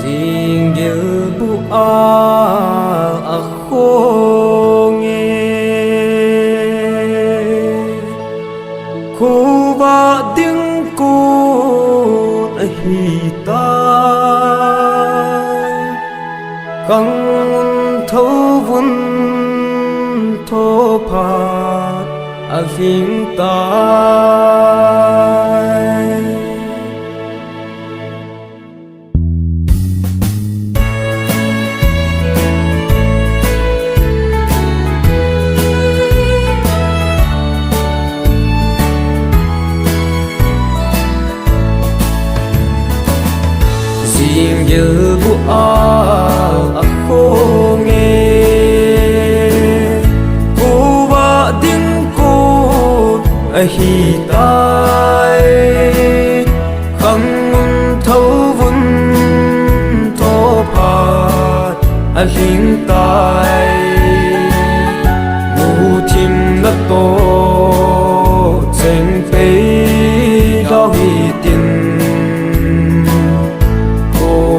Zinggil bua ako Kuba ding ko nahitai Kang thâu vun thô pat ahing tai Zinggil bua ako Kuba ding ko nahitai Kang thâu vun thô pat ahing tai Mu thim na to cheng pei lo hi tin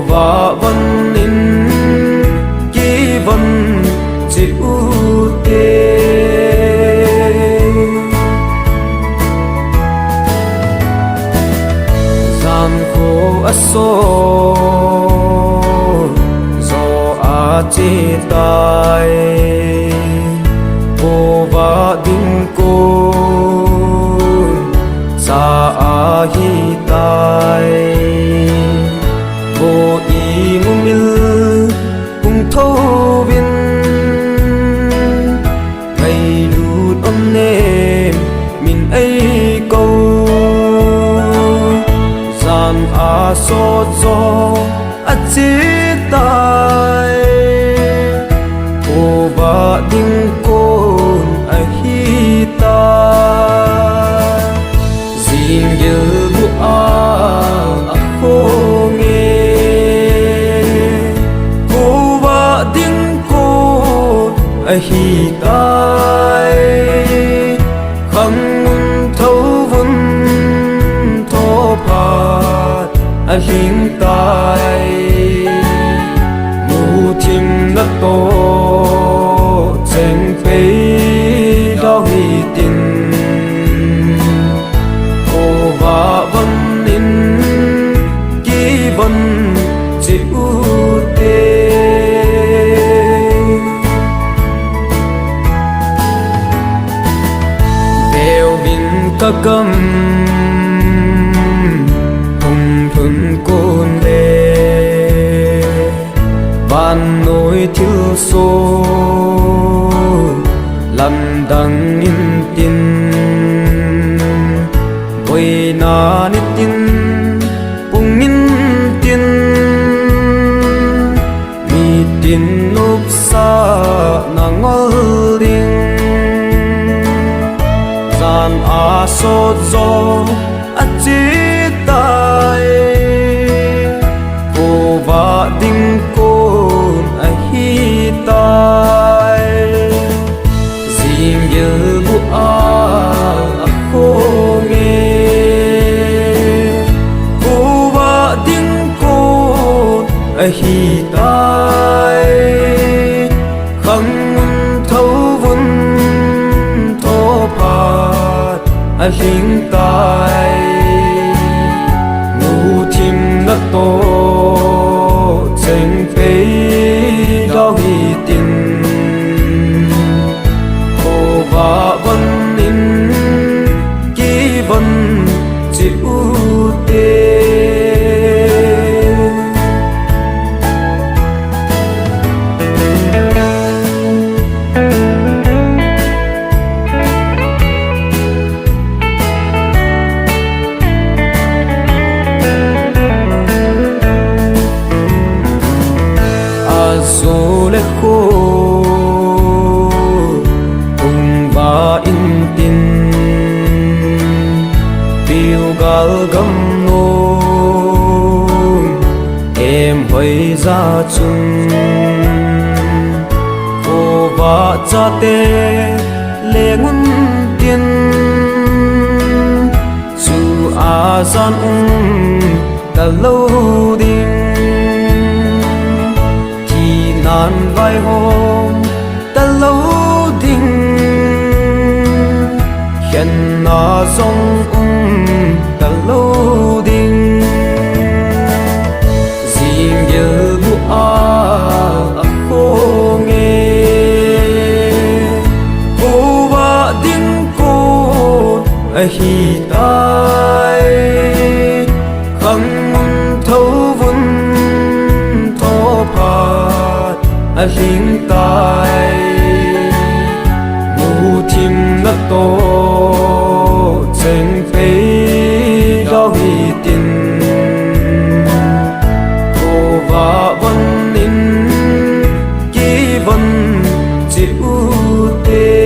Và vẫn in ký vẫn chịu tê gian khô á số do á chi tai cô và đinh cô sa á hi tai Vô ý ngu mil cùng thâu viên Ngày lụt ôm nêm mình ấy câu Gian á sốt gió á chế tai Cô và đinh côn á hi tai Zinggil bua ako hi tai khang thâu vun thô pat ahing tai mu thim na to cheng pei lo hi tin cô va văn in ki văn chịu tê Ca cầm hùng thuần côn đê Ban nối thiếu số lần đăng in tin Quay na nít tin bùng in tin Mi tin nộp xa na ngol đinh Gian á sốt gió á chế tai Cô và đinh côn á hi tai Zinggil bua ako Cô và đinh côn á hi tai Khang thâu vun thô pat ahing tai Mu thim na to cheng pei lo hi tin Cô và vẫn in ký vẫn chịu tê khô cùng và in tin tiêu gal gam nôn em hơi ra chung cô và cha tê lệ ngôn tiên su a san ta lâu đình lai hôm ta lâu đình khen na dòng ta lâu đình dìm nhớ bu a khô nghe ô ba đinh cô hi tai khăng thấu vun thô phạt hình tai mù thìm ngất tô chân phê giao hi tin cô và vân in ký vân chịu tê